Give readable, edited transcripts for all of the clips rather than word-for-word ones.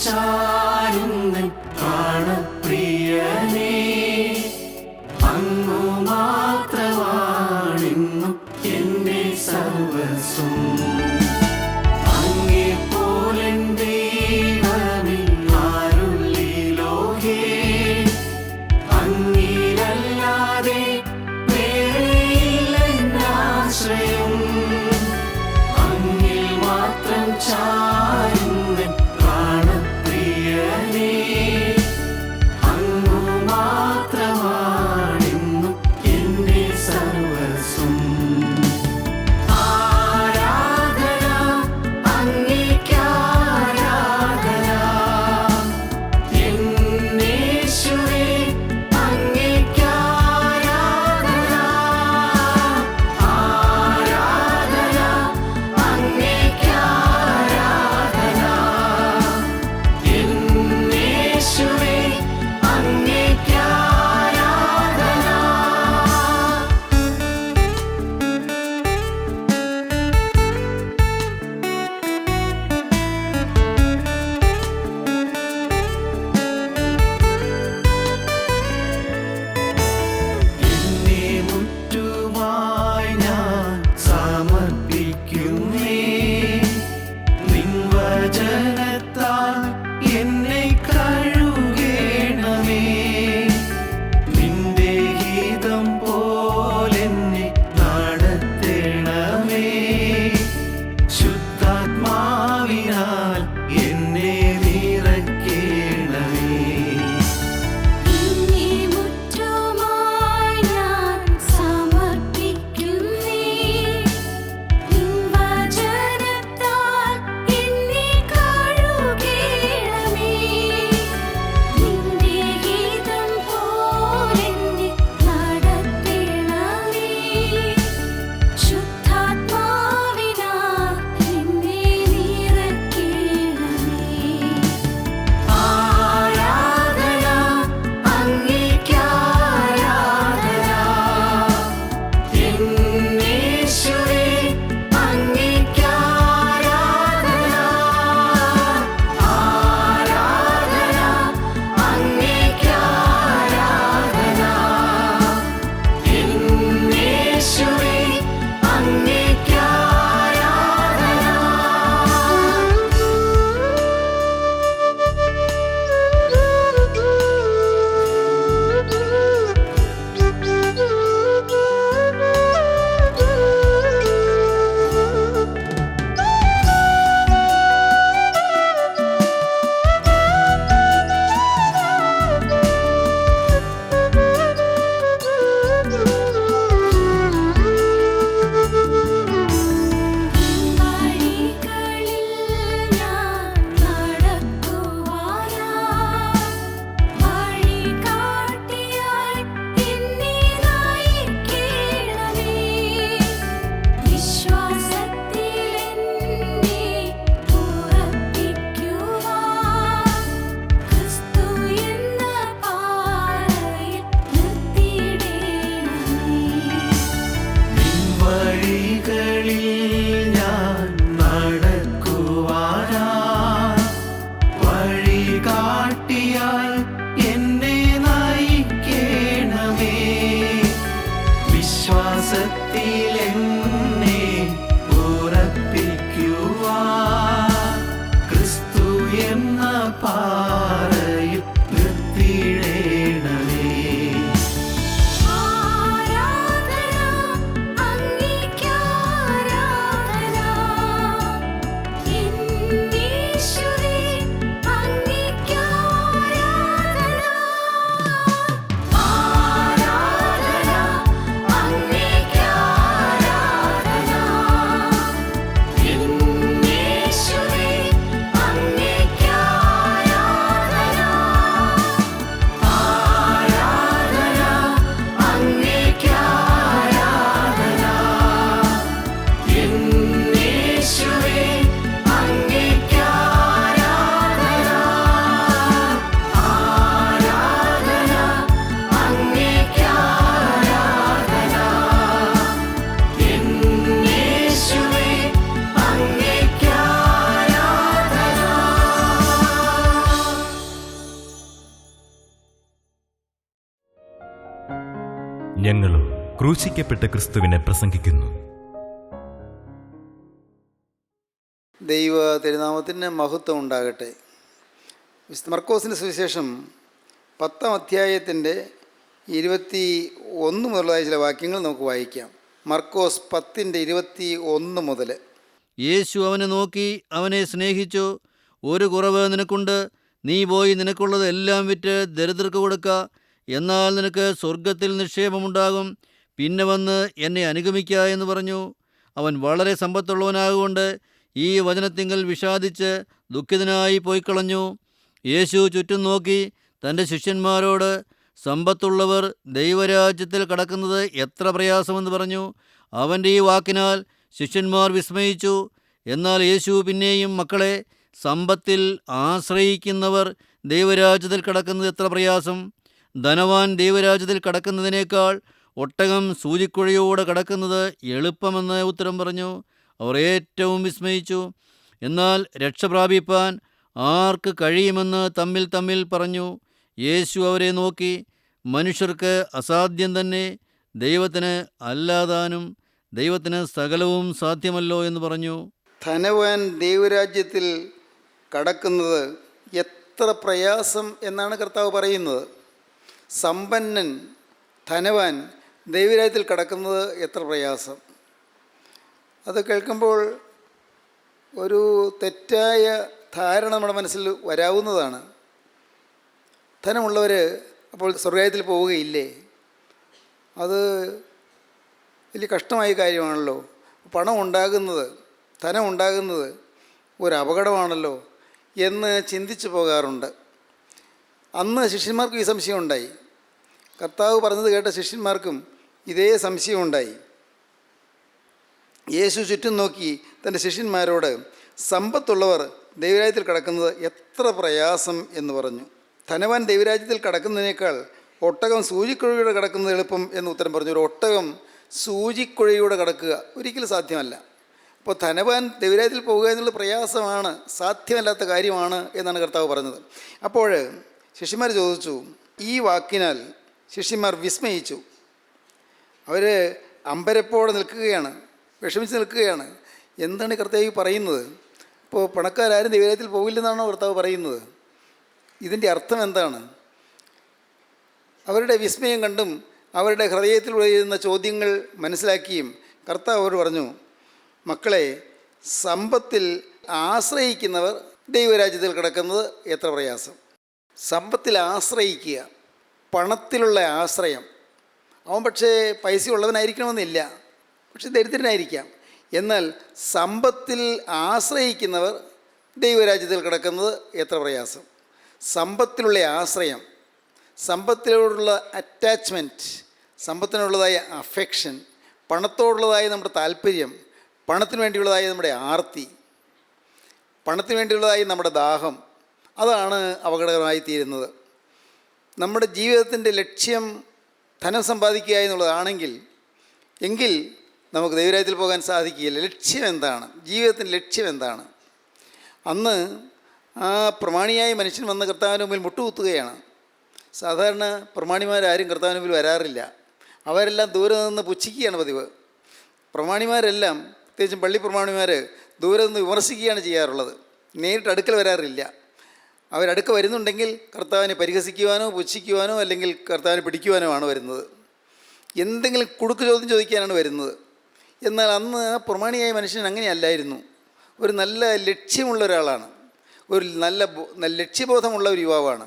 ചാരുന്നൻ പ്രാണപ്രിയനേ, അങ്ങു മാത്രമാണിന്നും എന്റെ സർവസ്വം. അങ്ങേപ്പോലെൻ ദൈവമില്ലാരുള്ളി ലോകേ, അങ്ങിലല്ലാതെ വേറെയില്ലെന്നാശ്രയം. അങ്ങിൽ മാത്രം ചാരുന്നൻ പ്രാണപ്രിയനേ, അങ്ങു മാത്രമാണിന്നും എന്റെ സർവസ്വം. ആരാധന അങ്ങേയ്ക്കാരാധന, എന്നേശുവേ അങ്ങേയ്ക്കാരാധന. ആരാധന അങ്ങേയ്ക്കാരാധന, ഞങ്ങളും ക്രൂശിക്കപ്പെട്ട ക്രിസ്തുവിനെ പ്രസംഗിക്കുന്നു. ദൈവ തിരുനാമത്തിന് മഹത്വം ഉണ്ടാകട്ടെ. വിശുദ്ധ മർക്കോസിൻ്റെ സുവിശേഷം 10-ാം അധ്യായത്തിൻ്റെ 21 മുതലായ ചില വാക്യങ്ങൾ നമുക്ക് വായിക്കാം. മർക്കോസ് 10:21 മുതൽ. യേശു അവനെ നോക്കി അവനെ സ്നേഹിച്ചു. ഒരു കുറവ് നിനക്കുണ്ട്, നീ പോയി നിനക്കുള്ളത് എല്ലാം വിറ്റ് ദരിദ്രർക്ക് കൊടുക്ക, എന്നാൽ നിനക്ക് സ്വർഗത്തിൽ നിക്ഷേപമുണ്ടാകും. പിന്നെ വന്ന് എന്നെ അനുഗമിക്ക എന്ന് പറഞ്ഞു. അവൻ വളരെ സമ്പത്തുള്ളവനാകൊണ്ട് ഈ വചനത്തിങ്കൽ വിഷാദിച്ച് ദുഃഖിതനായി പോയിക്കളഞ്ഞു. യേശു ചുറ്റും നോക്കി തൻ്റെ ശിഷ്യന്മാരോട്, സമ്പത്തുള്ളവർ ദൈവരാജ്യത്തിൽ കടക്കുന്നത് എത്ര പ്രയാസമെന്ന് പറഞ്ഞു. അവൻ്റെ ഈ വാക്കിനാൽ ശിഷ്യന്മാർ വിസ്മയിച്ചു. എന്നാൽ യേശു പിന്നെയും, മക്കളെ, സമ്പത്തിൽ ആശ്രയിക്കുന്നവർ ദൈവരാജ്യത്തിൽ കടക്കുന്നത് എത്ര പ്രയാസം. ധനവാൻ ദൈവരാജ്യത്തിൽ കടക്കുന്നതിനേക്കാൾ ഒട്ടകം സൂചിക്കുഴയോടെ കടക്കുന്നത് എളുപ്പമെന്ന് ഉത്തരം പറഞ്ഞു. അവർ ഏറ്റവും വിസ്മയിച്ചു. എന്നാൽ രക്ഷ പ്രാപിപ്പാൻ ആർക്ക് കഴിയുമെന്ന് തമ്മിൽ തമ്മിൽ പറഞ്ഞു. യേശു അവരെ നോക്കി, മനുഷ്യർക്ക് അസാധ്യം തന്നെ, ദൈവത്തിന് അല്ലാതാനും ദൈവത്തിന് സകലവും സാധ്യമല്ലോ എന്ന് പറഞ്ഞു. ധനവാൻ ദൈവരാജ്യത്തിൽ കടക്കുന്നത് എത്ര പ്രയാസം എന്നാണ് കർത്താവ് പറയുന്നത്. സമ്പന്നൻ, ധനവാൻ ദൈവരാജ്യത്തിൽ കടക്കുന്നത് എത്ര പ്രയാസം. അത് കേൾക്കുമ്പോൾ ഒരു തെറ്റായ ധാരണ നമ്മുടെ മനസ്സിൽ വരാവുന്നതാണ്. ധനമുള്ളവർ അപ്പോൾ സ്വർഗ്ഗരാജ്യത്തിൽ പോവുകയില്ലേ? അത് വലിയ കഷ്ടമായ കാര്യമാണല്ലോ. പണം ഉണ്ടാകുന്നത്, ധനം ഉണ്ടാകുന്നത് ഒരു അപകടമാണല്ലോ എന്ന് ചിന്തിച്ചു പോകാറുണ്ട്. അന്ന് ശിഷ്യന്മാർക്ക് ഈ സംശയം ഉണ്ടായി. കർത്താവ് പറഞ്ഞത് കേട്ട ശിഷ്യന്മാർക്കും ഇതേ സംശയം ഉണ്ടായി. യേശു ചുറ്റും നോക്കി തൻ്റെ ശിഷ്യന്മാരോട്, സമ്പത്തുള്ളവർ ദൈവരാജ്യത്തിൽ കടക്കുന്നത് എത്ര പ്രയാസം എന്ന് പറഞ്ഞു. ധനവാൻ ദൈവരാജ്യത്തിൽ കടക്കുന്നതിനേക്കാൾ ഒട്ടകം സൂചിക്കുഴയുടെ കടക്കുന്നത് എളുപ്പം എന്ന് ഉത്തരം പറഞ്ഞു. ഒരു ഒട്ടകം സൂചിക്കുഴയുടെ കടക്കുക ഒരിക്കലും സാധ്യമല്ല. അപ്പോൾ ധനവാൻ ദൈവരാജ്യത്തിൽ പോവുക എന്നുള്ള പ്രയാസമാണ്, സാധ്യമല്ലാത്ത കാര്യമാണ് എന്നാണ് കർത്താവ് പറഞ്ഞത്. അപ്പോൾ ശിഷ്യന്മാർ ചോദിച്ചു. ഈ വാക്കിനാൽ ശിഷ്യന്മാർ വിസ്മയിച്ചു. അവർ അമ്പരപ്പോടെ നിൽക്കുകയാണ്, വിഷമിച്ച് നിൽക്കുകയാണ്. എന്താണ് കർത്താവ് പറയുന്നത്? ഇപ്പോൾ പണക്കാരും ദൈവരാജ്യത്തിൽ പോകില്ലെന്നാണോ കർത്താവ് പറയുന്നത്? ഇതിൻ്റെ അർത്ഥം എന്താണ്? അവരുടെ വിസ്മയം കണ്ടും അവരുടെ ഹൃദയത്തിൽ ഉയരുന്ന ചോദ്യങ്ങൾ മനസ്സിലാക്കിയും കർത്താവ് അവരോട് പറഞ്ഞു, മക്കളെ, സമ്പത്തിൽ ആശ്രയിക്കുന്നവർ ദൈവരാജ്യത്തിൽ കിടക്കുന്നത് എത്ര പ്രയാസം. സമ്പത്തിൽ ആശ്രയിക്കുക, പണത്തിലുള്ള ആശ്രയം. അവൻ പക്ഷേ പൈസ ഉള്ളവനായിരിക്കണമെന്നില്ല, പക്ഷെ ദരിദ്രനായിരിക്കാം. എന്നാൽ സമ്പത്തിൽ ആശ്രയിക്കുന്നവർ ദൈവരാജ്യത്തിൽ കിടക്കുന്നത് എത്ര പ്രയാസം. സമ്പത്തിലുള്ള ആശ്രയം, സമ്പത്തിനോടുള്ള അറ്റാച്ച്മെൻറ്റ്, സമ്പത്തിനുള്ളതായ അഫെക്ഷൻ, പണത്തോടുള്ളതായ നമ്മുടെ താല്പര്യം, പണത്തിന് വേണ്ടിയുള്ളതായ നമ്മുടെ ആർത്തി, പണത്തിന് വേണ്ടിയുള്ളതായ നമ്മുടെ ദാഹം, അതാണ് അപകടകരമായി തീരുന്നത്. നമ്മുടെ ജീവിതത്തിൻ്റെ ലക്ഷ്യം ധനം സമ്പാദിക്കുക എന്നുള്ളതാണെങ്കിൽ എങ്കിൽ നമുക്ക് ദൈവരാജ്യത്തിൽ പോകാൻ സാധിക്കുകയില്ല. ലക്ഷ്യം എന്താണ്? ജീവിതത്തിൻ്റെ ലക്ഷ്യം എന്താണ്? അന്ന് ആ പ്രമാണിയായ മനുഷ്യൻ വന്ന് കർത്താവിന് മുമ്പിൽ മുട്ടുകുത്തുകയാണ്. സാധാരണ പ്രമാണിമാരാരും കർത്താവിന് മുമ്പിൽ വരാറില്ല. അവരെല്ലാം ദൂരെ നിന്ന് പുച്ഛിക്കുകയാണ് പതിവ്. പ്രമാണിമാരെല്ലാം, പ്രത്യേകിച്ചും പള്ളി പ്രമാണിമാർ, ദൂരെ നിന്ന് വിമർശിക്കുകയാണ് ചെയ്യാറുള്ളത്. നേരിട്ട് അടുക്കൽ വരാറില്ല. അവരടുക്ക വരുന്നുണ്ടെങ്കിൽ കർത്താവിനെ പരിഹസിക്കുവാനോ പുച്ഛിക്കുവാനോ അല്ലെങ്കിൽ കർത്താവിനെ പിടിക്കുവാനോ ആണ് വരുന്നത്. എന്തെങ്കിലും കുടുക്ക് ചോദ്യം ചോദിക്കാനാണ് വരുന്നത്. എന്നാൽ അന്ന് ആ പ്രമാണിയായ മനുഷ്യൻ അങ്ങനെയല്ലായിരുന്നു. ഒരു നല്ല ലക്ഷ്യമുള്ള ഒരാളാണ്, ഒരു നല്ല ലക്ഷ്യബോധമുള്ള ഒരു യുവാവാണ്.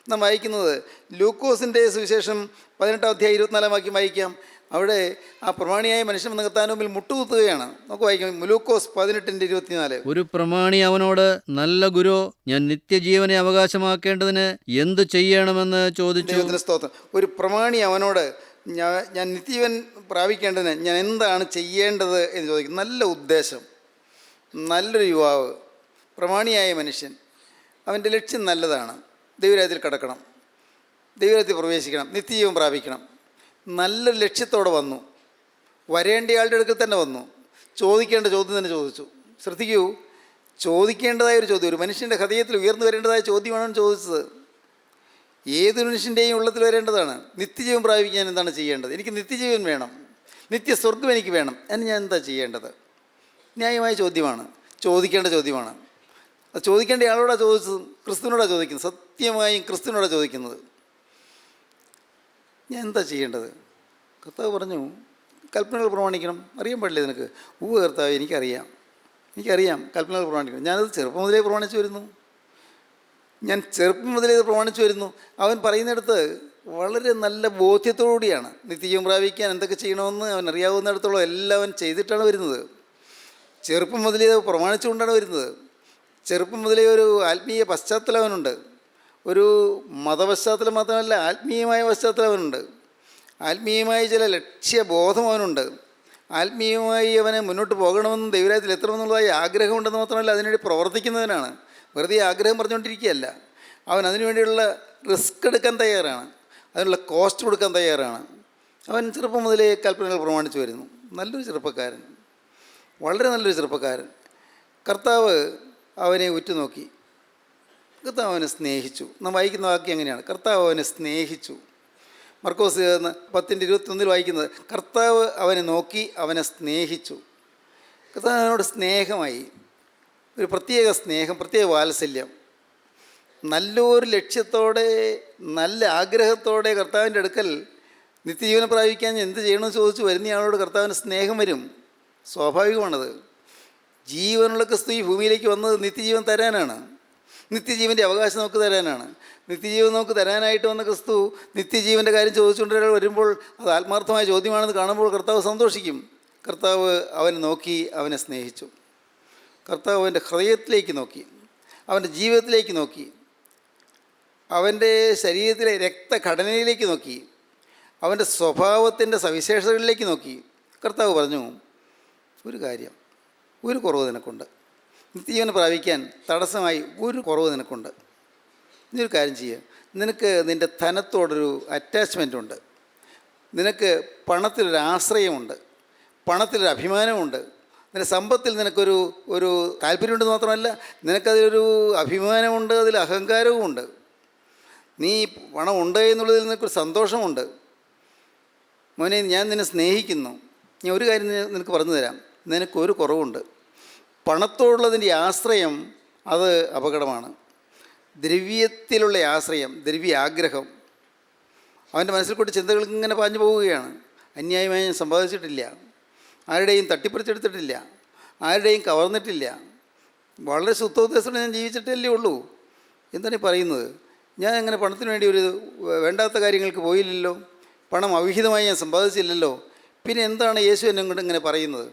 നാം വായിക്കുന്നത് ലൂക്കോസിൻ്റെ സുവിശേഷം 18-ാം അധ്യായം 24-ാം വാക്യം വായിക്കാം. അവിടെ ആ പ്രമാണിയായ മനുഷ്യൻ വന്ന് കർത്താവിന് മുമ്പിൽ മുട്ടുകുത്തുകയാണ്. നമുക്ക് വായിക്കാം ലൂക്കോസ് 18:24. ഒരു പ്രമാണി അവനോട്, നല്ല ഗുരു, ഞാൻ നിത്യജീവനെ അവകാശമാക്കേണ്ടതിന് എന്തു ചെയ്യണമെന്ന് ചോദിച്ചു. ദൈവത്തിന് സ്തോത്രം. ഒരു പ്രമാണി അവനോട്, ഞാൻ നിത്യജീവൻ പ്രാപിക്കേണ്ടതിന് ഞാൻ എന്താണ് ചെയ്യേണ്ടത് എന്ന് ചോദിക്കും. നല്ല ഉദ്ദേശം, നല്ലൊരു യുവാവ്, പ്രമാണിയായ മനുഷ്യൻ. അവൻ്റെ ലക്ഷ്യം നല്ലതാണ്. ദൈവരാജ്യത്തിൽ കടക്കണം, ദൈവരാജ്യത്തിൽ പ്രവേശിക്കണം, നിത്യജീവൻ പ്രാപിക്കണം. നല്ലൊരു ലക്ഷ്യത്തോടെ വന്നു. വരേണ്ടയാളുടെ അടുക്കൽ തന്നെ വന്നു. ചോദിക്കേണ്ട ചോദ്യം തന്നെ ചോദിച്ചു. ശ്രദ്ധിക്കൂ, ചോദിക്കേണ്ടതായ ഒരു ചോദ്യം, ഒരു മനുഷ്യൻ്റെ ഹൃദയത്തിൽ ഉയർന്നു വരേണ്ടതായ ചോദ്യമാണ് ചോദിച്ചത്. ഏത് മനുഷ്യൻ്റെയും ഉള്ളത്തിൽ വരേണ്ടതാണ്. നിത്യജീവൻ പ്രാപിക്കാൻ എന്താണ് ചെയ്യേണ്ടത്? എനിക്ക് നിത്യജീവൻ വേണം, നിത്യസ്വർഗം എനിക്ക് വേണം. അതിന് ഞാൻ എന്താ ചെയ്യേണ്ടത്? ന്യായമായ ചോദ്യമാണ്, ചോദിക്കേണ്ട ചോദ്യമാണ്. അത് ചോദിക്കേണ്ട ആളോടാണ് ചോദിച്ചത്, ക്രിസ്തുവിനോടാണ് ചോദിക്കുന്നത്. സത്യമായും ക്രിസ്തുവിനോടാണ് ചോദിക്കുന്നത്. ഞാൻ എന്താ ചെയ്യേണ്ടത്? കർത്താവ് പറഞ്ഞു, കൽപ്പനകൾ പ്രമാണിക്കണം. അറിയാൻ പാടില്ലേ നിനക്ക്? കർത്താവ്, എനിക്കറിയാം കൽപ്പനകൾ പ്രമാണിക്കണം. ഞാനത് ചെറുപ്പം മുതലേ പ്രമാണിച്ചു വരുന്നു. പ്രമാണിച്ചു വരുന്നു. അവൻ പറയുന്നിടത്ത് വളരെ നല്ല ബോധ്യത്തോടുകൂടിയാണ്. നിത്യജീവൻ പ്രാപിക്കാൻ എന്തൊക്കെ ചെയ്യണമെന്ന് അവൻ അറിയാവുന്നിടത്തോളം എല്ലാം അവൻ ചെയ്തിട്ടാണ് വരുന്നത്. ചെറുപ്പം മുതലേ പ്രമാണിച്ചുകൊണ്ടാണ് വരുന്നത്. ചെറുപ്പം മുതലേ ഒരു ആത്മീയ പശ്ചാത്തലം അവനുണ്ട്. ഒരു മതപശ്ചാത്തലം മാത്രമല്ല, ആത്മീയമായ പശ്ചാത്തലം അവനുണ്ട്. ആത്മീയമായ ചില ലക്ഷ്യബോധം അവനുണ്ട്. ആത്മീയമായി അവനെ മുന്നോട്ട് പോകണമെന്നും ദൈവരാജ്യത്തിൽ എത്തണമെന്നുള്ളതായി ആഗ്രഹമുണ്ടെന്ന് മാത്രമല്ല, അതിനുവേണ്ടി പ്രവർത്തിക്കുന്നവനാണ്. വെറുതെ ആഗ്രഹം പറഞ്ഞുകൊണ്ടിരിക്കുകയല്ല. അവൻ അതിനുവേണ്ടിയുള്ള റിസ്ക് എടുക്കാൻ തയ്യാറാണ്, അതിനുള്ള കോസ്റ്റ് കൊടുക്കാൻ തയ്യാറാണ്. അവൻ ചെറുപ്പം മുതലേ കൽപ്പനകൾ പ്രമാണിച്ചു വരുന്നു. നല്ലൊരു ചെറുപ്പക്കാരൻ, വളരെ നല്ലൊരു ചെറുപ്പക്കാരൻ. കർത്താവ് അവനെ ഉറ്റുനോക്കി, കർത്താവ് അവനെ സ്നേഹിച്ചു. നാം വായിക്കുന്ന വാക്യം എങ്ങനെയാണ്? കർത്താവ് അവനെ സ്നേഹിച്ചു. മർക്കോസ് 10:21 വായിക്കുന്നത്, കർത്താവ് അവനെ നോക്കി അവനെ സ്നേഹിച്ചു. കർത്താവ് അവനോട് സ്നേഹമായി, ഒരു പ്രത്യേക സ്നേഹം, പ്രത്യേക വാത്സല്യം. നല്ലൊരു ലക്ഷ്യത്തോടെ, നല്ല ആഗ്രഹത്തോടെ കർത്താവിൻ്റെ അടുക്കൽ നിത്യജീവനം പ്രാപിക്കാൻ എന്ത് ചെയ്യണമെന്ന് ചോദിച്ചു വരുന്നയാളോട് കർത്താവിന് സ്നേഹം വരും. സ്വാഭാവികമാണത്. ജീവനുള്ള ക്രിസ്തു ഈ ഭൂമിയിലേക്ക് വന്നത് നിത്യജീവൻ തരാനാണ്. നിത്യജീവൻ്റെ അവകാശം നമുക്ക് തരാനാണ്. നിത്യജീവൻ നമുക്ക് തരാനായിട്ട് വന്ന ക്രിസ്തു നിത്യജീവൻ്റെ കാര്യം ചോദിച്ചുകൊണ്ട് ഒരാൾ വരുമ്പോൾ അത് ആത്മാർത്ഥമായ ചോദ്യമാണെന്ന് കാണുമ്പോൾ കർത്താവ് സന്തോഷിക്കും. കർത്താവ് അവനെ നോക്കി അവനെ സ്നേഹിച്ചു. കർത്താവ് അവൻ്റെ ഹൃദയത്തിലേക്ക് നോക്കി, അവൻ്റെ ജീവിതത്തിലേക്ക് നോക്കി, അവൻ്റെ ശരീരത്തിലെ രക്തഘടനയിലേക്ക് നോക്കി, അവൻ്റെ സ്വഭാവത്തിൻ്റെ സവിശേഷതകളിലേക്ക് നോക്കി. കർത്താവ് പറഞ്ഞു, ഒരു കാര്യം, ഒരു കുറവ് നിനക്കുണ്ട്. നിത്യജീവൻ പ്രാപിക്കാൻ തടസ്സമായി ഒരു കുറവ് നിനക്കുണ്ട്. നീ ഒരു കാര്യം ചെയ്യുക, നിനക്ക് നിൻ്റെ ധനത്തോടൊരു അറ്റാച്ച്മെൻ്റ് ഉണ്ട്, നിനക്ക് പണത്തിലൊരു ആശ്രയമുണ്ട്, പണത്തിലൊരു അഭിമാനമുണ്ട്, നിൻ്റെ സമ്പത്തിൽ നിനക്കൊരു താല്പര്യമുണ്ടെന്ന് മാത്രമല്ല, നിനക്കതിലൊരു അഭിമാനമുണ്ട്, അതിൽ അഹങ്കാരവുമുണ്ട്. നീ പണം ഉണ്ട് എന്നുള്ളതിൽ നിനക്കൊരു സന്തോഷമുണ്ട്. മോനെ, ഞാൻ നിന്നെ സ്നേഹിക്കുന്നു. ഞാൻ ഒരു കാര്യം നിനക്ക് പറഞ്ഞു തരാം, നിനക്കൊരു കുറവുണ്ട്. പണത്തോടുള്ളതിൻ്റെ ആശ്രയം അത് അപകടമാണ്. ദ്രവ്യത്തിലുള്ള ആശ്രയം, ദ്രവ്യാഗ്രഹം, അവൻ്റെ മനസ്സിൽ കൂടി ചിന്തകൾ ഇങ്ങനെ പാഞ്ഞു പോവുകയാണ്. അന്യായമായി ഞാൻ സമ്പാദിച്ചിട്ടില്ല, ആരുടെയും തട്ടിപ്പറിച്ചെടുത്തിട്ടില്ല, ആരുടെയും കവർന്നിട്ടില്ല, വളരെ ശുദ്ധോദ്ദേശത്തോടെ ഞാൻ ജീവിച്ചിട്ടല്ലേ ഉള്ളൂ. എന്താണ് ഈ പറയുന്നത്? ഞാൻ അങ്ങനെ പണത്തിന് വേണ്ടി ഒരു വേണ്ടാത്ത കാര്യങ്ങൾക്ക് പോയില്ലല്ലോ, പണം അവിഹിതമായി ഞാൻ സമ്പാദിച്ചില്ലല്ലോ, പിന്നെ എന്താണ് യേശു എന്നെ കൊണ്ട് ഇങ്ങനെ പറയുന്നത്?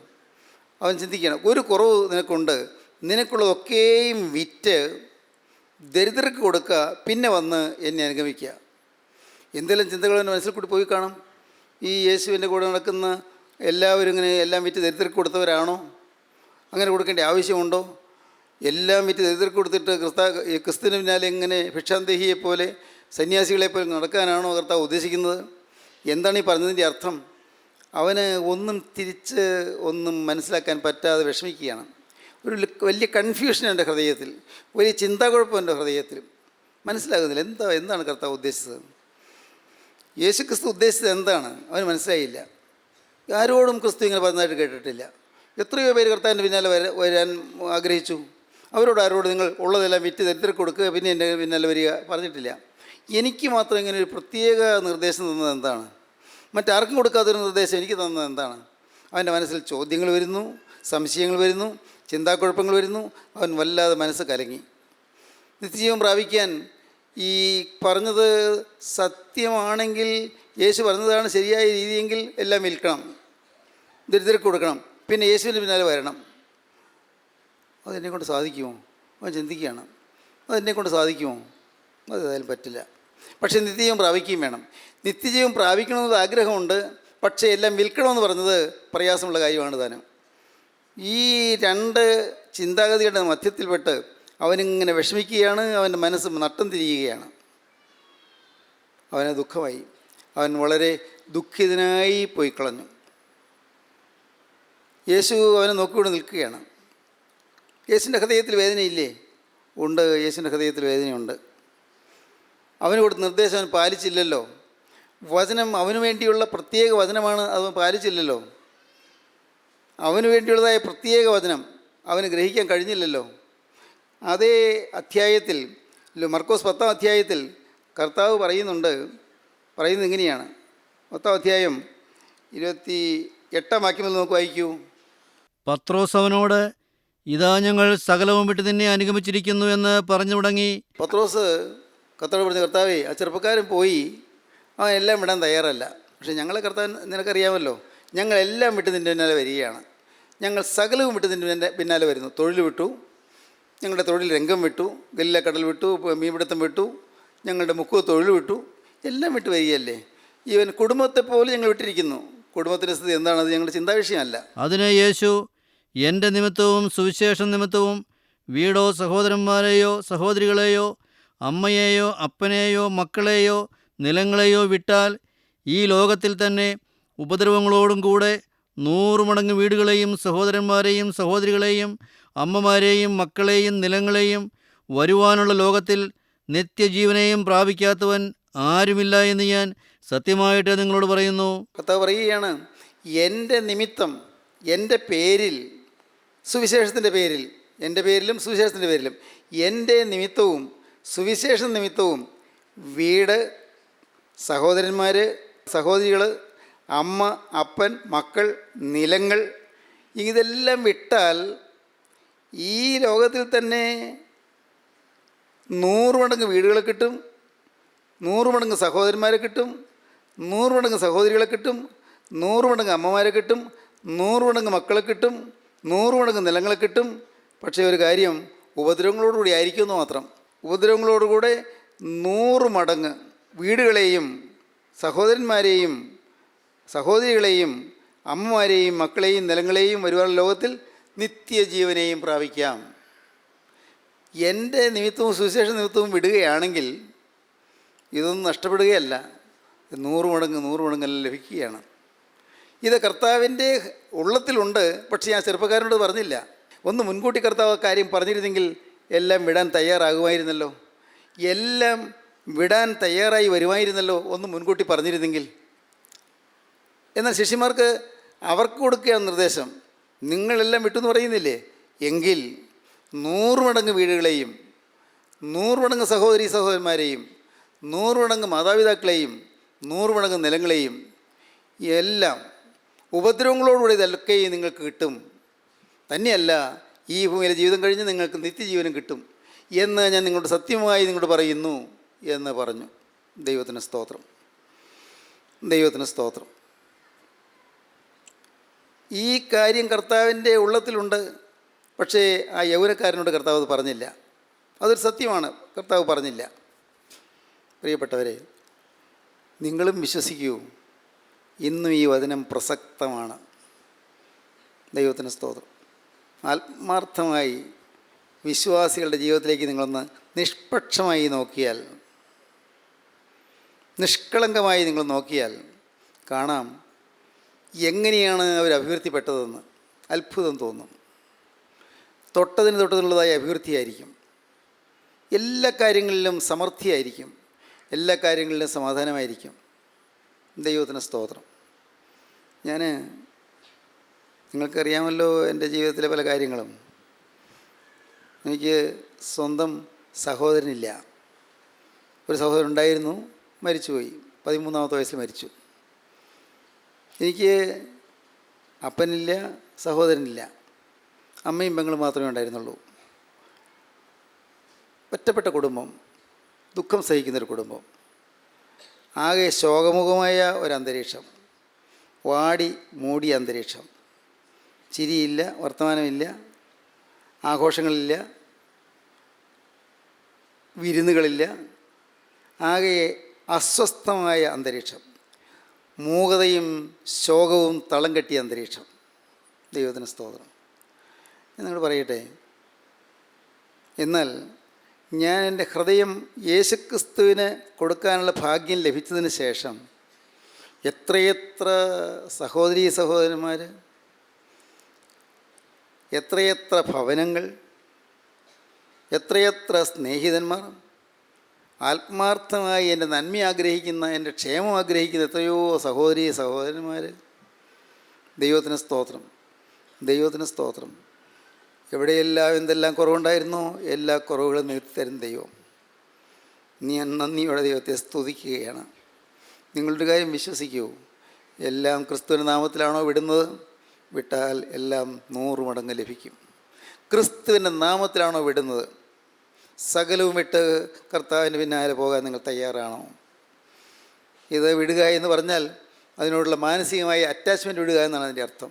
അവൻ ചിന്തിക്കണം, ഒരു കുറവ് നിനക്കുണ്ട്, നിനക്കുള്ളതൊക്കെയും വിറ്റ് ദരിദ്രർക്ക് കൊടുക്കുക, പിന്നെ വന്ന് എന്നെ അനുഗമിക്കുക. എന്തെല്ലാം ചിന്തകൾ എൻ്റെ മനസ്സിൽ കൂടി പോയി കാണും. ഈ യേശുവിൻ്റെ കൂടെ നടക്കുന്ന എല്ലാവരും ഇങ്ങനെ എല്ലാം വിറ്റ് ദരിദ്രർക്ക് കൊടുത്തവരാണോ? അങ്ങനെ കൊടുക്കേണ്ട ആവശ്യമുണ്ടോ? എല്ലാം വിറ്റ് ദരിദ്രർക്ക് കൊടുത്തിട്ട് ക്രിസ്തുവിന് പിന്നാലെ ഇങ്ങനെ ഭിക്ഷാന്തേഹിയെപ്പോലെ, സന്യാസികളെപ്പോലെ നടക്കാനാണോ കർത്താവ് ഉദ്ദേശിക്കുന്നത്? എന്താണ് ഈ പറഞ്ഞതിൻ്റെ അർത്ഥം? അവന് ഒന്നും മനസ്സിലാക്കാൻ പറ്റാതെ വിഷമിക്കുകയാണ്. ഒരു വലിയ കൺഫ്യൂഷൻ എൻ്റെ ഹൃദയത്തിൽ, വലിയ ചിന്താക്കുഴപ്പം എൻ്റെ ഹൃദയത്തിൽ. മനസ്സിലാകുന്നില്ല എന്താണ് കർത്താവ് ഉദ്ദേശിച്ചത്. യേശു ക്രിസ്തു ഉദ്ദേശിച്ചത് എന്താണ് അവന് മനസ്സിലായില്ല. ആരോടും ക്രിസ്തു ഇങ്ങനെ പറഞ്ഞതായിട്ട് കേട്ടിട്ടില്ല. എത്രയോ പേര് കർത്താവിൻ്റെ പിന്നാലെ വരാൻ ആഗ്രഹിച്ചു. ആരോട് നിങ്ങൾ ഉള്ളതെല്ലാം വിറ്റ് ദരിദ്രർക്ക് കൊടുക്കുക, പിന്നെ എൻ്റെ പിന്നാലെ വരിക പറഞ്ഞിട്ടില്ല. എനിക്ക് മാത്രം ഇങ്ങനെ ഒരു പ്രത്യേക നിർദ്ദേശം തന്നത് എന്താണ്? മറ്റാർക്കും കൊടുക്കാത്തൊരു നിർദ്ദേശം എനിക്ക് തന്നത് എന്താണ്? അവൻ്റെ മനസ്സിൽ ചോദ്യങ്ങൾ വരുന്നു, സംശയങ്ങൾ വരുന്നു, ചിന്താക്കുഴപ്പങ്ങൾ വരുന്നു. അവൻ വല്ലാതെ മനസ്സ് കലങ്ങി. നിത്യജീവൻ പ്രാപിക്കാൻ ഈ പറഞ്ഞത് സത്യമാണെങ്കിൽ, യേശു പറഞ്ഞതാണ് ശരിയായ രീതിയെങ്കിൽ എല്ലാം വിൽക്കണം, ദരിദ്രർക്ക് കൊടുക്കണം, പിന്നെ യേശുവിൻ്റെ പിന്നാലെ വരണം. അതെന്നെക്കൊണ്ട് സാധിക്കുമോ? അവൻ ചിന്തിക്കുകയാണ്, അതെന്നെക്കൊണ്ട് സാധിക്കുമോ? അതേതായാലും പറ്റില്ല. പക്ഷേ നിത്യജീവൻ പ്രാപിക്കുകയും വേണം. നിത്യജീവൻ പ്രാപിക്കണമെന്നത് ആഗ്രഹമുണ്ട്, പക്ഷേ എല്ലാം വിൽക്കണമെന്ന് പറഞ്ഞത് പ്രയാസമുള്ള കാര്യമാണ് താനും. ഈ രണ്ട് ചിന്താഗതികളുടെ മധ്യത്തിൽപ്പെട്ട് അവനിങ്ങനെ വിഷമിക്കുകയാണ്. അവൻ്റെ മനസ്സ് നട്ടം തിരിയുകയാണ്. അവന് ദുഃഖമായി. അവൻ വളരെ ദുഃഖിതനായി പോയി കളഞ്ഞു. യേശു അവനെ നോക്കിക്കൊണ്ട് നിൽക്കുകയാണ്. യേശുവിൻ്റെ ഹൃദയത്തിൽ വേദനയില്ലേ? ഉണ്ട്, യേശുവിൻ്റെ ഹൃദയത്തിൽ വേദനയുണ്ട്. അവന് കൊടുത്ത നിർദ്ദേശം അവൻ പാലിച്ചില്ലല്ലോ. വചനം അവന് വേണ്ടിയുള്ള പ്രത്യേക വചനമാണ്, അത് പാലിച്ചില്ലല്ലോ. അവന് വേണ്ടിയുള്ളതായ പ്രത്യേക വചനം അവന് ഗ്രഹിക്കാൻ കഴിഞ്ഞില്ലല്ലോ. അതേ അധ്യായത്തിൽ, മർക്കോസ് 10-ാം അധ്യായത്തിൽ കർത്താവ് പറയുന്നത് ഇങ്ങനെയാണ്. 10-ാം അധ്യായം 28-ാം വാക്യം നമുക്ക് വായിക്കൂ. പത്രോസ് അവനോട്, ഇതാ ഞങ്ങൾ സകലവും വിട്ട് നിന്നെ അനുഗമിച്ചിരിക്കുന്നു എന്ന് പറഞ്ഞു തുടങ്ങി. പത്രോസ് കർത്താവ് പറഞ്ഞു, കർത്താവേ, ആ ചെറുപ്പക്കാരൻ പോയി, അവൻ എല്ലാം വിടാൻ തയ്യാറല്ല. പക്ഷേ ഞങ്ങളെ കർത്താവ് നിനക്കറിയാമല്ലോ, ഞങ്ങളെല്ലാം വിട്ട് നിൻ്റെ പിന്നാലെ വരികയാണ്. ഞങ്ങൾ സകലവും വിട്ട് നിൻ്റെ പിന്നാലെ വരുന്നു. തൊഴിൽ വിട്ടു, ഞങ്ങളുടെ തൊഴിൽ രംഗം വിട്ടു, ഗലീല കടൽ വിട്ടു, മീൻപിടുത്തം വിട്ടു, ഞങ്ങളുടെ മുക്കുവ തൊഴിൽ വിട്ടു, എല്ലാം വിട്ട് വരികയല്ലേ. ഈവൻ കുടുംബത്തെ പോലും ഞങ്ങൾ വിട്ടിരിക്കുന്നു. കുടുംബത്തിൻ്റെ സ്ഥിതി എന്താണത് ഞങ്ങളുടെ ചിന്താവിഷയമല്ല. അതിന് യേശു, എൻ്റെ നിമിത്തവും സുവിശേഷ നിമിത്തവും വീടോ സഹോദരന്മാരെയോ സഹോദരികളെയോ അമ്മയെയോ അപ്പനെയോ മക്കളെയോ നിലങ്ങളെയോ വിട്ടാൽ ഈ ലോകത്തിൽ തന്നെ ഉപദ്രവങ്ങളോടും കൂടെ 100 മടങ്ങ് വീടുകളെയും സഹോദരന്മാരെയും സഹോദരികളെയും അമ്മമാരെയും മക്കളെയും നിലങ്ങളെയും വരുവാനുള്ള ലോകത്തിൽ നിത്യജീവനെയും പ്രാപിക്കാത്തവൻ ആരുമില്ല എന്ന് ഞാൻ സത്യമായിട്ട് നിങ്ങളോട് പറയുന്നു. കർത്താവ് പറയുകയാണ്, എൻ്റെ നിമിത്തം, എൻ്റെ പേരിൽ, സുവിശേഷത്തിൻ്റെ പേരിൽ, എൻ്റെ പേരിലും സുവിശേഷത്തിൻ്റെ പേരിലും, എൻ്റെ നിമിത്തവും സുവിശേഷ നിമിത്തവും വീട്, സഹോദരന്മാർ, സഹോദരികൾ, അമ്മ, അപ്പൻ, മക്കൾ, നിലങ്ങൾ, ഇതെല്ലാം വിട്ടാൽ ഈ ലോകത്തിൽ തന്നെ 100 മടങ്ങ് വീടുകളെ കിട്ടും, 100 മടങ്ങ് സഹോദരന്മാരെ കിട്ടും, 100 മടങ്ങ് സഹോദരികളെ കിട്ടും, 100 മടങ്ങ് അമ്മമാരെ കിട്ടും, 100 മടങ്ങ് മക്കളെ കിട്ടും, 100 മടങ്ങ് നിലങ്ങളെ കിട്ടും. പക്ഷേ ഒരു കാര്യം, ഉപദ്രവങ്ങളോടുകൂടി ആയിരിക്കുമെന്ന് മാത്രം. ഉപദ്രവങ്ങളോടുകൂടെ 100 മടങ്ങ് വീടുകളെയും സഹോദരന്മാരെയും സഹോദരികളെയും അമ്മമാരെയും മക്കളെയും നിലങ്ങളെയും വരുവാനുള്ള ലോകത്തിൽ നിത്യജീവനെയും പ്രാപിക്കാം. എൻ്റെ നിമിത്തവും സുവിശേഷ നിമിത്തവും വിടുകയാണെങ്കിൽ ഇതൊന്നും നഷ്ടപ്പെടുകയല്ല, 100 മടങ്ങെല്ലാം ലഭിക്കുകയാണ്. ഇത് കർത്താവിൻ്റെ ഉള്ളത്തിലുണ്ട്. പക്ഷേ ഞാൻ ചെറുപ്പക്കാരനോട് പറഞ്ഞില്ല. ഒന്ന് മുൻകൂട്ടി കർത്താവ് കാര്യം പറഞ്ഞിരുന്നെങ്കിൽ എല്ലാം വിടാൻ തയ്യാറാകുമായിരുന്നല്ലോ, എല്ലാം വിടാൻ തയ്യാറായി വരുമായിരുന്നല്ലോ, ഒന്ന് മുൻകൂട്ടി പറഞ്ഞിരുന്നെങ്കിൽ. എന്നാൽ ശിഷ്യന്മാർക്ക് അവർക്ക് കൊടുക്കുകയാണ് നിർദ്ദേശം, നിങ്ങളെല്ലാം വിട്ടെന്ന് പറയുന്നില്ലേ, എങ്കിൽ 100 മടങ്ങ് വീടുകളെയും 100 മടങ്ങ് സഹോദരി സഹോദരന്മാരെയും 100 മടങ്ങ് മാതാപിതാക്കളെയും 100 മടങ്ങ് നിലങ്ങളെയും എല്ലാം ഉപദ്രവങ്ങളോടുകൂടി ഇതൊക്കെയും നിങ്ങൾക്ക് കിട്ടും. തന്നെയല്ല, ഈ ഭൂമിയിലെ ജീവിതം കഴിഞ്ഞ് നിങ്ങൾക്ക് നിത്യജീവനം കിട്ടും എന്ന് ഞാൻ നിങ്ങളോട് സത്യമായി നിങ്ങളോട് പറയുന്നു എന്ന് പറഞ്ഞു. ദൈവത്തിന് സ്തോത്രം, ദൈവത്തിന് സ്തോത്രം. ഈ കാര്യം കർത്താവിൻ്റെ ഉള്ളത്തിലുണ്ട്. പക്ഷേ ആ യൗവനക്കാരനോട് കർത്താവ് അത് പറഞ്ഞില്ല. അതൊരു സത്യമാണ്, കർത്താവ് പറഞ്ഞില്ല. പ്രിയപ്പെട്ടവരെ, നിങ്ങളും വിശ്വസിക്കൂ, ഇന്നും ഈ വചനം പ്രസക്തമാണ്. ദൈവത്തിന് സ്തോത്രം. ആത്മാർത്ഥമായി വിശ്വാസികളുടെ ജീവിതത്തിലേക്ക് നിങ്ങളൊന്ന് നിഷ്പക്ഷമായി നോക്കിയാൽ, നിഷ്കളങ്കമായി നിങ്ങൾ നോക്കിയാൽ കാണാം എങ്ങനെയാണ് അവർ അഭിവൃദ്ധിപ്പെട്ടതെന്ന്. അത്ഭുതം തോന്നും. തൊട്ടതിനുള്ളതായ അഭിവൃദ്ധിയായിരിക്കും. എല്ലാ കാര്യങ്ങളിലും സമൃദ്ധിയായിരിക്കും. എല്ലാ കാര്യങ്ങളിലും സമാധാനമായിരിക്കും. ദൈവത്തിന് സ്തോത്രം. നിങ്ങൾക്കറിയാമല്ലോ എൻ്റെ ജീവിതത്തിലെ പല കാര്യങ്ങളും. എനിക്ക് സ്വന്തം സഹോദരനില്ല. ഒരു സഹോദരൻ ഉണ്ടായിരുന്നു, മരിച്ചുപോയി. 13ാമത്തെ വയസ്സിൽ മരിച്ചു. എനിക്ക് അപ്പനില്ല, സഹോദരനില്ല, അമ്മയും പെങ്ങളും മാത്രമേ ഉണ്ടായിരുന്നുള്ളൂ. ഒറ്റപ്പെട്ട കുടുംബം, ദുഃഖം സഹിക്കുന്നൊരു കുടുംബം, ആകെ ശോകമുഖമായ ഒരന്തരീക്ഷം, വാടി മൂടിയ അന്തരീക്ഷം. ചിരിയില്ല, വർത്തമാനമില്ല, ആഘോഷങ്ങളില്ല, വിരുന്നുകളില്ല, ആകെ അസ്വസ്ഥമായ അന്തരീക്ഷം, മൂകതയും ശോകവും തളം കെട്ടിയ അന്തരീക്ഷം. ദൈവത്തിന് സ്തോത്രം. ഞാൻ നിങ്ങൾ പറയട്ടെ, എന്നാൽ ഞാൻ എൻ്റെ ഹൃദയം യേശുക്രിസ്തുവിന് കൊടുക്കാനുള്ള ഭാഗ്യം ലഭിച്ചതിന് ശേഷം എത്രയെത്ര സഹോദരീ സഹോദരന്മാർ, എത്രയെത്ര ഭവനങ്ങൾ, എത്രയെത്ര സ്നേഹിതന്മാർ, ആത്മാർത്ഥമായി എൻ്റെ നന്മ ആഗ്രഹിക്കുന്ന, എൻ്റെ ക്ഷേമം ആഗ്രഹിക്കുന്ന എത്രയോ സഹോദരീ സഹോദരന്മാർ. ദൈവത്തിന് സ്തോത്രം, ദൈവത്തിന് സ്തോത്രം. എവിടെയെല്ലാം എന്തെല്ലാം കുറവുണ്ടായിരുന്നോ എല്ലാ കുറവുകളും നികത്തിത്തരും ദൈവം. ഞാൻ നന്ദിയോടെ ദൈവത്തെ സ്തുതിക്കുകയാണ്. നിങ്ങളുടെ കാര്യം വിശ്വസിക്കൂ. എല്ലാം ക്രിസ്തുവിൻ്റെ നാമത്തിലാണോ വിടുന്നത്? വിട്ടാൽ എല്ലാം 100 മടങ്ങ് ലഭിക്കും. ക്രിസ്തുവിൻ്റെ നാമത്തിലാണോ വിടുന്നത്? സകലവും വിട്ട് കർത്താവിൻ്റെ പിന്നാലെ പോകാൻ നിങ്ങൾ തയ്യാറാണോ? ഇത് വിടുക എന്ന് പറഞ്ഞാൽ അതിനോടുള്ള മാനസികമായ അറ്റാച്ച്മെൻറ്റ് വിടുക എന്നാണ് അതിൻ്റെ അർത്ഥം.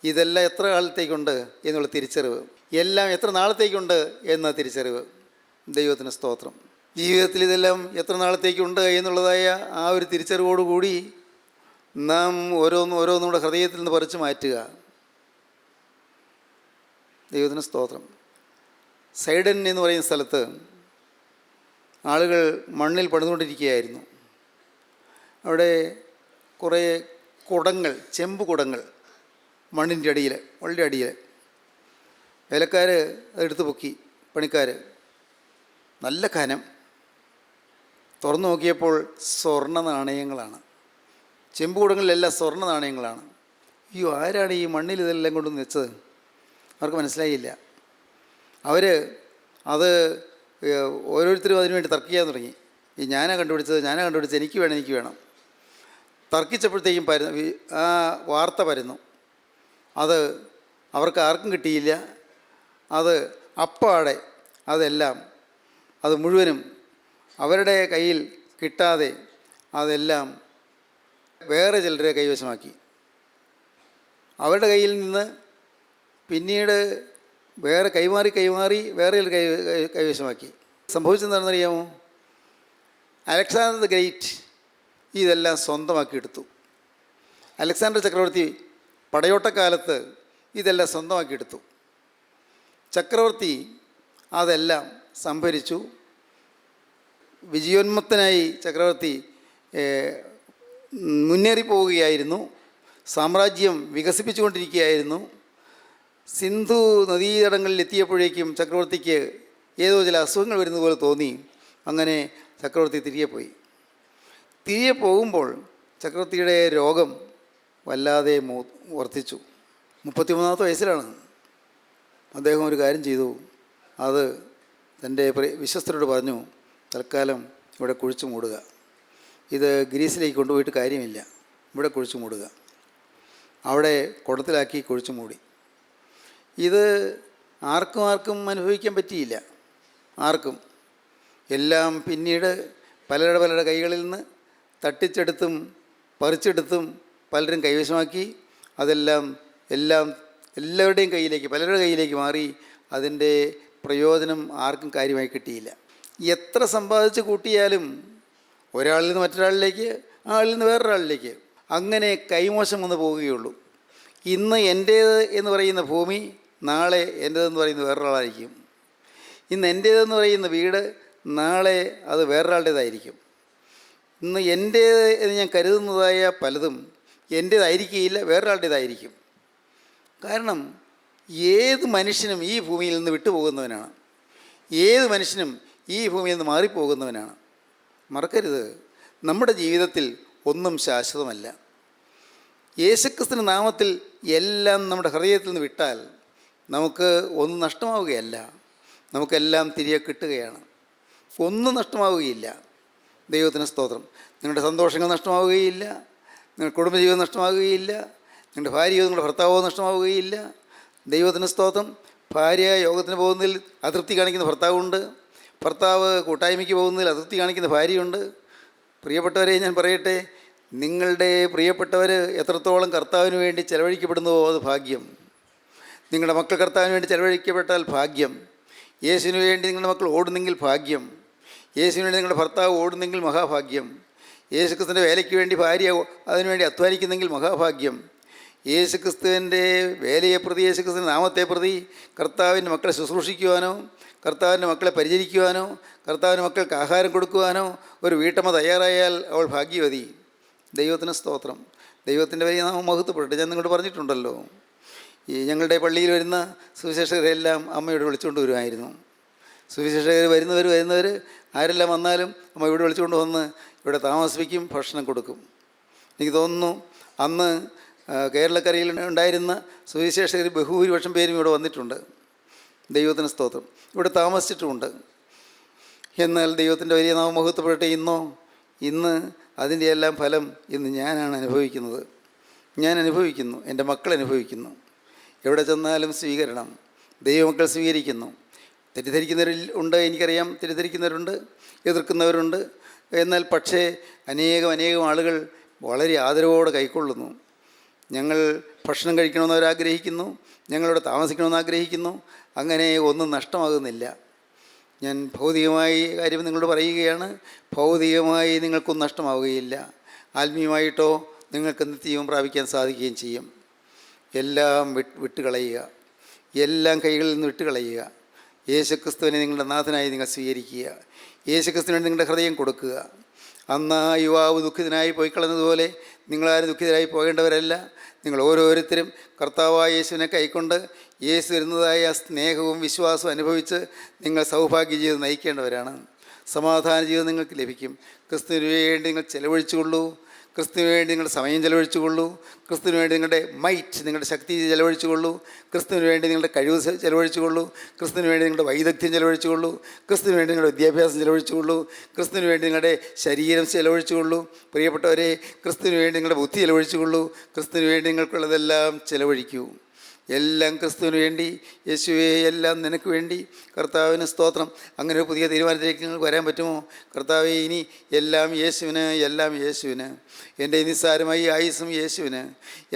ഇതെല്ലാം എത്ര കാലത്തേക്കുണ്ട് എന്നുള്ള തിരിച്ചറിവ്, എല്ലാം എത്ര നാളത്തേക്കുണ്ട് എന്ന തിരിച്ചറിവ്. ദൈവത്തിന് സ്തോത്രം. ജീവിതത്തിൽ ഇതെല്ലാം എത്ര നാളത്തേക്കുണ്ട് എന്നുള്ളതായ ആ ഒരു തിരിച്ചറിവോടുകൂടി നാം ഓരോന്നും നമ്മുടെ ഹൃദയത്തിൽ നിന്ന് പറിച്ചു മാറ്റുക. ദൈവത്തിന് സ്തോത്രം. സൈഡൻ എന്ന് പറയുന്ന സ്ഥലത്ത് ആളുകൾ മണ്ണിൽ പണിതുകൊണ്ടിരിക്കുകയായിരുന്നു. അവിടെ കുറേ കുടങ്ങൾ, ചെമ്പ് കുടങ്ങൾ മണ്ണിൻ്റെ അടിയിൽ, വളരെ അടിയിൽ. വേലക്കാർ അതെടുത്ത് പൊക്കി, പണിക്കാർ. നല്ല കനം. തുറന്നു നോക്കിയപ്പോൾ സ്വർണ്ണ നാണയങ്ങളാണ്. ചെമ്പ് കുടങ്ങളിലെല്ലാം സ്വർണ്ണ നാണയങ്ങളാണ്. അയ്യോ, ആരാണ് ഈ മണ്ണിൽ ഇതെല്ലാം കൊണ്ടുവന്ന് വെച്ചത്? അവർക്ക് മനസ്സിലായില്ല. അവർ അത് ഓരോരുത്തരും അതിനുവേണ്ടി തർക്കിക്കാൻ തുടങ്ങി. ഈ ഞാനാ കണ്ടുപിടിച്ചത്, എനിക്ക് വേണം. തർക്കിച്ചപ്പോഴത്തേക്കും ആ വാർത്ത പരന്നു. അത് അവർക്ക് ആർക്കും കിട്ടിയില്ല. അത് അപ്പാടെ അത് മുഴുവനും അവരുടെ കയ്യിൽ കിട്ടാതെ അതെല്ലാം വേറെ ചിലരെ കൈവശമാക്കി. അവരുടെ കയ്യിൽ നിന്ന് പിന്നീട് വേറെ കൈമാറി വേറെ കൈവശമാക്കി. സംഭവിച്ചെന്താണെന്നറിയാമോ? അലക്സാണ്ടർ ദ ഗ്രേറ്റ് ഇതെല്ലാം സ്വന്തമാക്കിയെടുത്തു. അലക്സാണ്ടർ ചക്രവർത്തി പടയോട്ടക്കാലത്ത് ഇതെല്ലാം സ്വന്തമാക്കിയെടുത്തു. ചക്രവർത്തി അതെല്ലാം സംഭരിച്ചു. വിജയോന്മത്തനായി ചക്രവർത്തി മുന്നേറിപ്പോവുകയായിരുന്നു. സാമ്രാജ്യം വികസിപ്പിച്ചുകൊണ്ടിരിക്കുകയായിരുന്നു. സിന്ധു നദീതടങ്ങളിൽ എത്തിയപ്പോഴേക്കും ചക്രവർത്തിക്ക് ഏതോ ചില അസുഖങ്ങൾ വരുന്നത് പോലെ തോന്നി. അങ്ങനെ ചക്രവർത്തി തിരികെ പോകുമ്പോൾ ചക്രവർത്തിയുടെ രോഗം വല്ലാതെ വർദ്ധിച്ചു. 33-ാമത്തെ വയസ്സിലാണ്. അദ്ദേഹം ഒരു കാര്യം ചെയ്തു. അത് തൻ്റെ വിശ്വസ്തരോട് പറഞ്ഞു, തൽക്കാലം ഇവിടെ കുഴിച്ചു മൂടുക. ഇത് ഗ്രീസിലേക്ക് കൊണ്ടുപോയിട്ട് കാര്യമില്ല, ഇവിടെ കുഴിച്ചു മൂടുക. അവിടെ കുടത്തിലാക്കി കുഴിച്ചു മൂടി. ഇത് ആർക്കും അനുഭവിക്കാൻ പറ്റിയില്ല. ആർക്കും. എല്ലാം പിന്നീട് പലരുടെ കൈകളിൽ നിന്ന് തട്ടിച്ചെടുത്തും പറിച്ചെടുത്തും പലരും കൈവശമാക്കി. അതെല്ലാം എല്ലാവരുടെയും കയ്യിലേക്ക്, പലരുടെ കയ്യിലേക്ക് മാറി. അതിൻ്റെ പ്രയോജനം ആർക്കും കാര്യമായി കിട്ടിയില്ല. എത്ര സമ്പാദിച്ച് കൂട്ടിയാലും ഒരാളിൽ നിന്ന് മറ്റൊരാളിലേക്ക്, ആളിൽ നിന്ന് വേറൊരാളിലേക്ക് അങ്ങനെ കൈമോശം വന്ന് പോവുകയുള്ളൂ. ഇന്ന് എൻ്റേത് എന്ന് പറയുന്ന ഭൂമി നാളെ എൻ്റേതെന്ന് പറയുന്നത് വേറൊരാളായിരിക്കും. ഇന്ന് എൻ്റേതെന്ന് പറയുന്ന വീട് നാളെ അത് വേറൊരാളുടേതായിരിക്കും. ഇന്ന് എൻ്റേത് എന്ന് ഞാൻ കരുതുന്നതായ പലതും എൻ്റേതായിരിക്കുകയില്ല, വേറൊരാളുടേതായിരിക്കും. കാരണം ഏത് മനുഷ്യനും ഈ ഭൂമിയിൽ നിന്ന് വിട്ടുപോകുന്നവനാണ്. ഏത് മനുഷ്യനും ഈ ഭൂമിയിൽ നിന്ന് മാറിപ്പോകുന്നവനാണ്. മറക്കരുത്, നമ്മുടെ ജീവിതത്തിൽ ഒന്നും ശാശ്വതമല്ല. യേശുക്രിസ്തുവിൻ്റെ നാമത്തിൽ എല്ലാം നമ്മുടെ ഹൃദയത്തിൽ നിന്ന് വിട്ടാൽ നമുക്ക് ഒന്നും നഷ്ടമാവുകയല്ല, നമുക്കെല്ലാം തിരികെ കിട്ടുകയാണ്. ഒന്നും നഷ്ടമാവുകയില്ല. ദൈവത്തിന് സ്തോത്രം. നിങ്ങളുടെ സന്തോഷങ്ങൾ നഷ്ടമാവുകയില്ല, നിങ്ങളുടെ കുടുംബജീവിതം നഷ്ടമാവുകയില്ല, നിങ്ങളുടെ ഭാര്യയോ നിങ്ങളുടെ ഭർത്താവോ നഷ്ടമാവുകയില്ല. ദൈവത്തിന് സ്തോത്രം. ഭാര്യ യോഗത്തിന് പോകുന്നതിൽ അതൃപ്തി കാണിക്കുന്ന ഭർത്താവുണ്ട്, ഭർത്താവ് കൂട്ടായ്മയ്ക്ക് പോകുന്നതിൽ അതൃപ്തി കാണിക്കുന്ന ഭാര്യയുണ്ട്. പ്രിയപ്പെട്ടവരെ, ഞാൻ പറയട്ടെ, നിങ്ങളുടെ പ്രിയപ്പെട്ടവർ എത്രത്തോളം കർത്താവിന് വേണ്ടി ചെലവഴിക്കപ്പെടുന്നുവോ അത് ഭാഗ്യം. നിങ്ങളുടെ മക്കൾ കർത്താവിന് വേണ്ടി ചെലവഴിക്കപ്പെട്ടാൽ ഭാഗ്യം. യേശുവിന് വേണ്ടി നിങ്ങളുടെ മക്കൾ ഓടുന്നെങ്കിൽ ഭാഗ്യം. യേശുവിന് വേണ്ടി നിങ്ങളുടെ ഭർത്താവ് ഓടുന്നെങ്കിൽ മഹാഭാഗ്യം. യേശുക്രിസ്തുവിൻ്റെ വേലയ്ക്ക് വേണ്ടി ഭാര്യ അതിനുവേണ്ടി അധ്വാനിക്കുന്നെങ്കിൽ മഹാഭാഗ്യം. യേശുക്രിസ്തുവിൻ്റെ വേലയെ പ്രതി, യേശുക്രിസ്തുവിൻ്റെ നാമത്തെ പ്രതി കർത്താവിൻ്റെ മക്കളെ ശുശ്രൂഷിക്കുവാനോ, കർത്താവിൻ്റെ മക്കളെ പരിചരിക്കുവാനോ, കർത്താവിൻ്റെ മക്കൾക്ക് ആഹാരം കൊടുക്കുവാനോ ഒരു വീട്ടമ്മ തയ്യാറായാൽ അവൾ ഭാഗ്യവതി. ദൈവത്തിന് സ്തോത്രം. ദൈവത്തിൻ്റെ വലിയ നാമം മഹത്വപ്പെടട്ടെ. ഞാൻ നിങ്ങളോട് പറഞ്ഞിട്ടുണ്ടല്ലോ, ഈ ഞങ്ങളുടെ പള്ളിയിൽ വരുന്ന സുവിശേഷകരെല്ലാം അമ്മയോട് വിളിച്ചുകൊണ്ട് വരുമായിരുന്നു. സുവിശേഷകർ വരുന്നവർ ആരെല്ലാം വന്നാലും അമ്മ ഇവിടെ വിളിച്ചുകൊണ്ട് വന്ന് ഇവിടെ താമസിപ്പിക്കും, ഭക്ഷണം കൊടുക്കും. എനിക്ക് തോന്നുന്നു അന്ന് കേരളക്കരയിൽ ഉണ്ടായിരുന്ന സുവിശേഷകർ ബഹുഭൂരിപക്ഷം പേരും ഇവിടെ വന്നിട്ടുണ്ട്. ദൈവത്തിന് സ്തോത്രം. ഇവിടെ താമസിച്ചിട്ടുമുണ്ട്. എന്നാൽ ദൈവത്തിൻ്റെ വലിയ നാമം മഹത്വപ്പെടട്ടെ. ഇന്ന് അതിൻ്റെ എല്ലാം ഫലം ഇന്ന് ഞാനാണ് അനുഭവിക്കുന്നത്. ഞാൻ അനുഭവിക്കുന്നു, എൻ്റെ മക്കൾ അനുഭവിക്കുന്നു. എവിടെ ചെന്നാലും സ്വീകരണം, ദൈവമക്കൾ സ്വീകരിക്കുന്നു. തെറ്റിദ്ധരിക്കുന്നവരിൽ ഉണ്ട്, എനിക്കറിയാം, തെറ്റിദ്ധരിക്കുന്നവരുണ്ട്, എതിർക്കുന്നവരുണ്ട്. എന്നാൽ പക്ഷേ അനേകം ആളുകൾ വളരെ ആദരവോടെ കൈക്കൊള്ളുന്നു. ഞങ്ങൾ ഭക്ഷണം കഴിക്കണമെന്ന് അവരാഗ്രഹിക്കുന്നു, ഞങ്ങളിവിടെ താമസിക്കണമെന്ന് ആഗ്രഹിക്കുന്നു. അങ്ങനെ ഒന്നും നഷ്ടമാകുന്നില്ല. ഞാൻ ഭൗതികമായി കാര്യം നിങ്ങളോട് പറയുകയാണ്. ഭൗതികമായി നിങ്ങൾക്കൊന്നും നഷ്ടമാവുകയില്ല. ആത്മീയമായിട്ടോ നിങ്ങൾക്ക് നിത്യവും പ്രാപിക്കാൻ സാധിക്കുകയും ചെയ്യും. എല്ലാം വിട്ടുകളയുക, എല്ലാം കൈകളിൽ നിന്ന് വിട്ടുകളയുക. യേശുക്രിസ്തുവിനെ നിങ്ങളുടെ നാഥനായി നിങ്ങൾ സ്വീകരിക്കുക. യേശുക്രിസ്തുവിന് നിങ്ങളുടെ ഹൃദയം കൊടുക്കുക. അന്ന് ആ യുവാവ് ദുഃഖിതനായി പോയി കളഞ്ഞതുപോലെ നിങ്ങളാരും ദുഃഖിതരായി പോകേണ്ടവരല്ല. നിങ്ങൾ ഓരോരുത്തരും കർത്താവായ യേശുവിനെ കൈക്കൊണ്ട് യേശു വരുന്നതായ സ്നേഹവും വിശ്വാസവും അനുഭവിച്ച് നിങ്ങൾ സൗഭാഗ്യ ജീവിതം നയിക്കേണ്ടവരാണ്. സമാധാന ജീവിതം നിങ്ങൾക്ക് ലഭിക്കും. ക്രിസ്തുവിന് വേണ്ടി നിങ്ങൾ ചെലവഴിച്ചുകൊള്ളൂ. ക്രിസ്തുവിന് വേണ്ടി നിങ്ങളുടെ സമയം ചെലവഴിച്ചുകൊള്ളൂ. ക്രിസ്തുവിന് വേണ്ടി നിങ്ങളുടെ മൈറ്റ്, നിങ്ങളുടെ ശക്തി ചെലവഴിച്ചുകൊള്ളൂ. ക്രിസ്തുവിന് വേണ്ടി നിങ്ങളുടെ കഴിവ് ചെലവഴിച്ചുകൊള്ളൂ. ക്രിസ്തുവിന് വേണ്ടി നിങ്ങളുടെ വൈദഗ്ധ്യം ചെലവഴിച്ചുകൊള്ളൂ. ക്രിസ്തുവിന് വേണ്ടി നിങ്ങളുടെ വിദ്യാഭ്യാസം ചെലവഴിച്ചുകൊള്ളൂ. ക്രിസ്തുവിന് വേണ്ടി നിങ്ങളുടെ ശരീരം ചെലവഴിച്ചുകൊള്ളൂ. പ്രിയപ്പെട്ടവരെ, ക്രിസ്തുവിന് വേണ്ടി നിങ്ങളുടെ ബുദ്ധി ചെലവഴിച്ചുകൊള്ളൂ. ക്രിസ്തുവിന് വേണ്ടി നിങ്ങൾക്കുള്ളതെല്ലാം ചെലവഴിക്കൂ. എല്ലാം ക്രിസ്തുവിന് വേണ്ടി. യേശുവേ, എല്ലാം നിനക്ക് വേണ്ടി. കർത്താവിന് സ്തോത്രം. അങ്ങനെ ഒരു പുതിയ തീരുമാനത്തിലേക്ക് നിങ്ങൾക്ക് വരാൻ പറ്റുമോ? കർത്താവേ, ഇനി എല്ലാം യേശുവിന്, എല്ലാം യേശുവിന്. എൻ്റെ നിസ്സാരമായി ആയുസ്സും യേശുവിന്,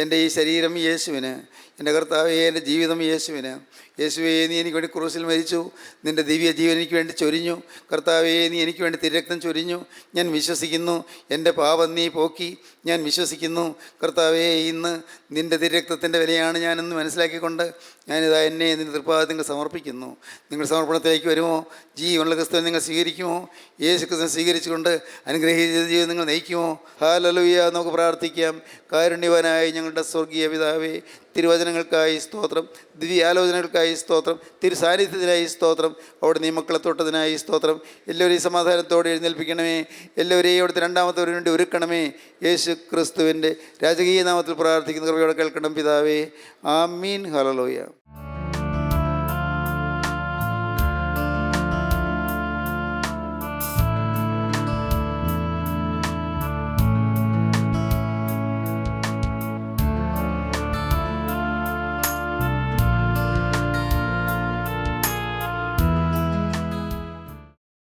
എൻ്റെ ഈ ശരീരം യേശുവിന്, എൻ്റെ കർത്താവേ, എൻ്റെ ജീവിതം യേശുവിന്. യേശുവേ, നീ എനിക്ക് വേണ്ടി ക്രൂശിൽ മരിച്ചു, നിൻ്റെ ദിവ്യ ജീവൻ എനിക്ക് വേണ്ടി ചൊരിഞ്ഞു. കർത്താവേ, നീ എനിക്ക് വേണ്ടി തിരക്തം ചൊരിഞ്ഞു. ഞാൻ വിശ്വസിക്കുന്നു. എൻ്റെ പാപം നീ പോക്കി. ഞാൻ വിശ്വസിക്കുന്നു. കർത്താവേ, ഇന്ന് നിൻ്റെ തിരക്തത്തിൻ്റെ വിലയാണ് ഞാനെന്ന് മനസ്സിലാക്കിക്കൊണ്ട് ഞാനിതാ എന്നെ നിൻ്റെ തൃപ്പാദത്തിൽ സമർപ്പിക്കുന്നു. നിങ്ങൾ സമർപ്പണത്തിലേക്ക് വരുമോ? ജീവനുള്ള ക്രിസ്തുവിനെ നിങ്ങൾ സ്വീകരിക്കുമോ? യേശു ക്രിസ്തുവിനെ സ്വീകരിച്ചുകൊണ്ട് അനുഗ്രഹീത ജീവിതം നിങ്ങൾ നയിക്കുമോ? ഹല്ലേലൂയ. നമുക്ക് പ്രാർത്ഥിക്കാം. കാരുണ്യവാനായ ഞങ്ങളുടെ സ്വർഗീയ പിതാവേ, തിരുവചനങ്ങൾക്കായി സ്തോത്രം, ദിവ്യാലോചനകൾക്കായി സ്തോത്രം, തിരുസാന്നിധ്യത്തിനായി സ്തോത്രം, അവിടെ നീ മക്കളെ തൊട്ടതിനായി സ്തോത്രം. എല്ലാവരെയും സമാധാനത്തോടെ എഴുന്നേൽപ്പിക്കണമേ. എല്ലാവരെയും അവിടുത്തെ രണ്ടാമത്തവരിന് വേണ്ടി ഒരുക്കണമേ. യേശു ക്രിസ്തുവിൻ്റെ രാജകീയ നാമത്തിൽ പ്രാർത്ഥിക്കുന്ന കൃപയോടെ കേൾക്കണം പിതാവേ. ആമീൻ. ഹല്ലേലൂയ.